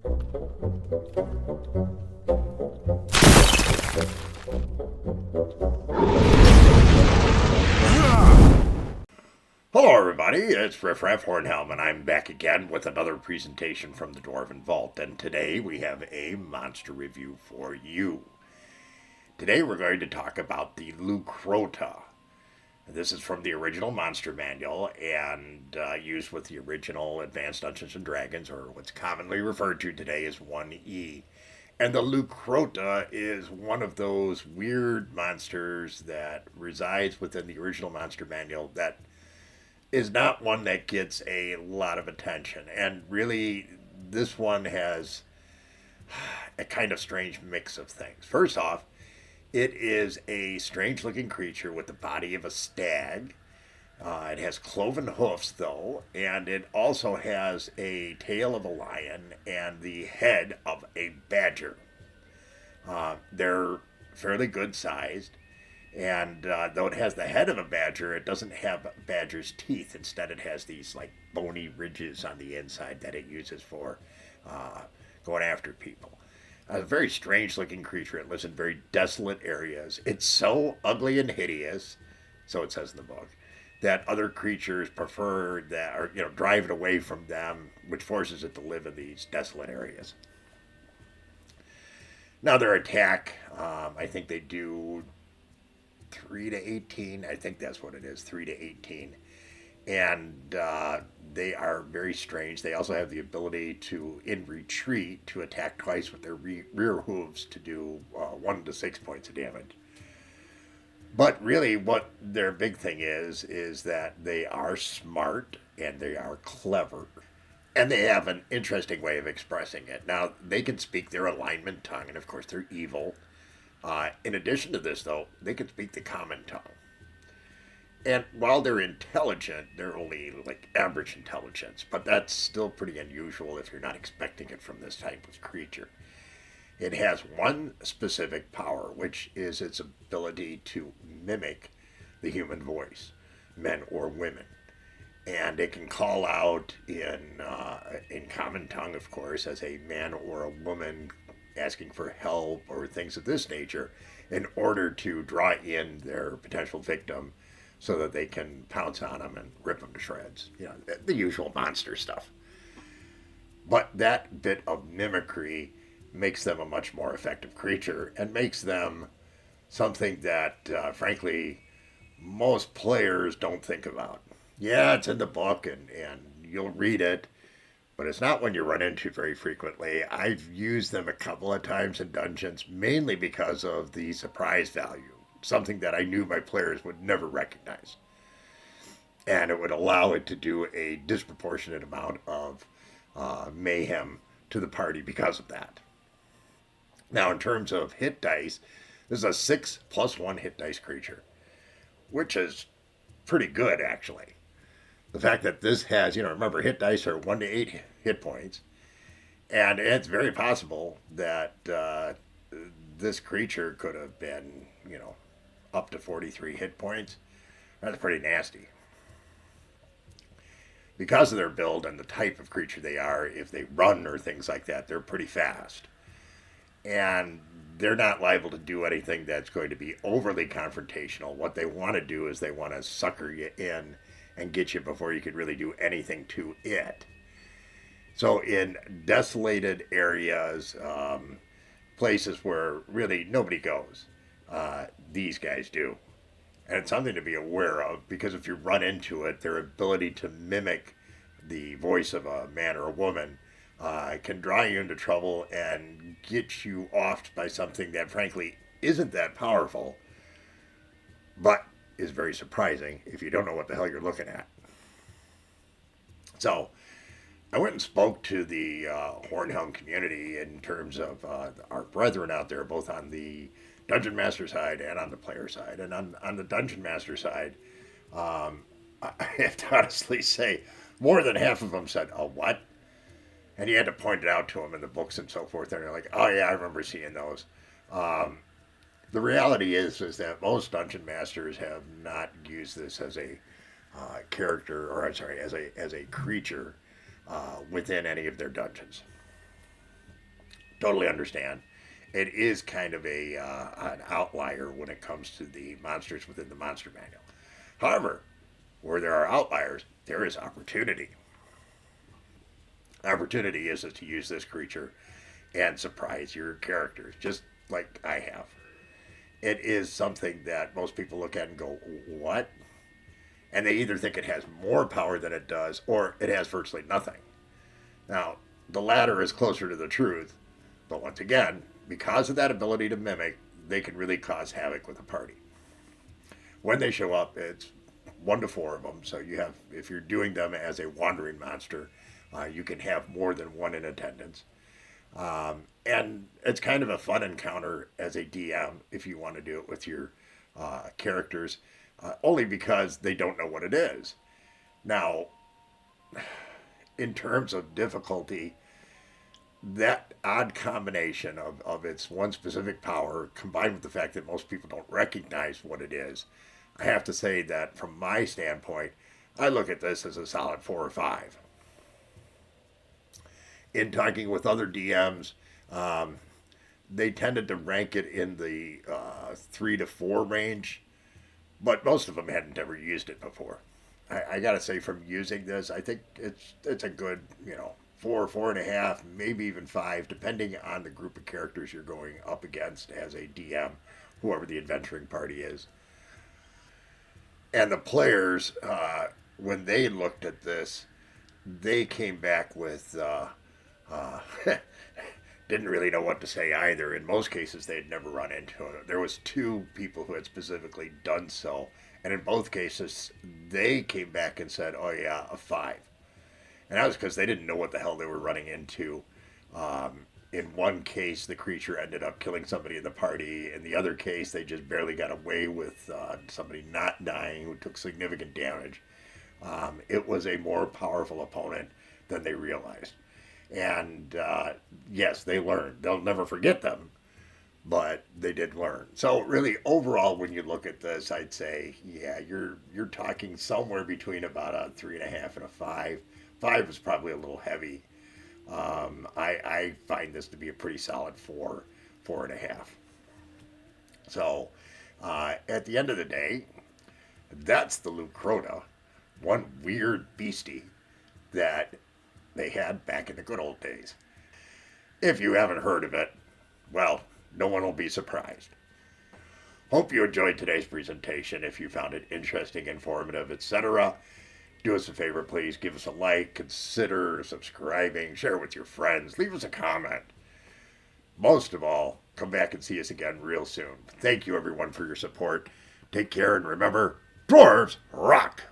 Hello everybody, it's Riffraff Hornhelm, and I'm back again with another presentation from the Dwarven Vault, and today we have a monster review for you. Today we're going to talk about the Leucrotta. This is from the original monster manual and used with the original Advanced Dungeons & Dragons, or what's commonly referred to today as 1E. And the Leucrotta is one of those weird monsters that resides within the original monster manual that is not one that gets a lot of attention. And really, this one has a kind of strange mix of things. First off, it is a strange looking creature with the body of a stag. It has cloven hoofs, though, and it also has a tail of a lion and the head of a badger. They're fairly good sized. And though it has the head of a badger, it doesn't have a badger's teeth. Instead, it has these like bony ridges on the inside that it uses for going after people. A very strange looking creature. It lives in very desolate areas. It's so ugly and hideous, so it says in the book, that other creatures prefer that, or drive it away from them, which forces it to live in these desolate areas. Now their attack, I think they do 3 to 18. I think that's what it is, 3 to 18. And they are very strange. They also have the ability to, in retreat, to attack twice with their rear hooves to do 1 to 6 points of damage. But really, what their big thing is that they are smart and they are clever. And they have an interesting way of expressing it. Now, they can speak their alignment tongue, and of course, they're evil. In addition to this, though, they can speak the common tongue. And while they're intelligent, they're only like average intelligence, but that's still pretty unusual if you're not expecting it from this type of creature. It has one specific power, which is its ability to mimic the human voice, men or women. And it can call out in common tongue, of course, as a man or a woman asking for help or things of this nature in order to draw in their potential victim so that they can pounce on them and rip them to shreds. The usual monster stuff. But that bit of mimicry makes them a much more effective creature and makes them something that, frankly, most players don't think about. Yeah, it's in the book and you'll read it, but it's not one you run into very frequently. I've used them a couple of times in dungeons, mainly because of the surprise value, something that I knew my players would never recognize. And it would allow it to do a disproportionate amount of mayhem to the party because of that. Now, in terms of hit dice, this is a 6+1 hit dice creature, which is pretty good, actually. The fact that this has, remember, hit dice are 1 to 8 hit points. And it's very possible that this creature could have been, up to 43 hit points. That's pretty nasty. Because of their build and the type of creature they are, if they run or things like that, they're pretty fast. And they're not liable to do anything that's going to be overly confrontational. What they want to do is they want to sucker you in and get you before you could really do anything to it. So in desolated areas, places where really nobody goes, these guys do. And it's something to be aware of, because if you run into it, their ability to mimic the voice of a man or a woman can draw you into trouble and get you offed by something that frankly isn't that powerful, but is very surprising if you don't know what the hell you're looking at. So I went and spoke to the Hornhelm community in terms of our brethren out there, both on the Dungeon Master side and on the player side. And on the Dungeon Master side, I have to honestly say, more than half of them said, "Oh, what?" And you had to point it out to them in the books and so forth. And they're like, "Oh, yeah, I remember seeing those." The reality is that most dungeon masters have not used this as a character, or I'm sorry, as a creature within any of their dungeons. Totally understand. It is kind of an outlier when it comes to the monsters within the monster manual. However, where there are outliers, there is opportunity. Opportunity is to use this creature and surprise your characters, just like I have. It is something that most people look at and go, what? And they either think it has more power than it does, or it has virtually nothing. Now, the latter is closer to the truth, but once again, because of that ability to mimic, they can really cause havoc with a party. When they show up, it's 1 to 4 of them. So you have, if you're doing them as a wandering monster, you can have more than 1 in attendance. And it's kind of a fun encounter as a DM if you want to do it with your characters, only because they don't know what it is. Now, in terms of difficulty, that odd combination of its one specific power combined with the fact that most people don't recognize what it is, I have to say that from my standpoint, I look at this as a solid 4 or 5. In talking with other DMs, they tended to rank it in the 3 to 4 range, but most of them hadn't ever used it before. I gotta say, from using this, I think it's a good, 4, 4.5, maybe even 5, depending on the group of characters you're going up against as a DM, whoever the adventuring party is. And the players, when they looked at this, they came back with didn't really know what to say either. In most cases, they had never run into it. There was 2 people who had specifically done so, and in both cases, they came back and said, "Oh yeah, a 5." And that was because they didn't know what the hell they were running into. In one case, the creature ended up killing somebody in the party. In the other case, they just barely got away with somebody not dying who took significant damage. It was a more powerful opponent than they realized. And yes, they learned. They'll never forget them, but they did learn. So really, overall, when you look at this, I'd say, yeah, you're talking somewhere between about a 3.5 and a 5. 5 is probably a little heavy. I find this to be a pretty solid 4, 4.5. So at the end of the day, that's the Leucrotta, one weird beastie that they had back in the good old days. If you haven't heard of it, well, no one will be surprised. Hope you enjoyed today's presentation. If you found it interesting, informative, etc., do us a favor, please. Give us a like, consider subscribing, share with your friends, leave us a comment. Most of all, come back and see us again real soon. Thank you, everyone, for your support. Take care, and remember, dwarves rock!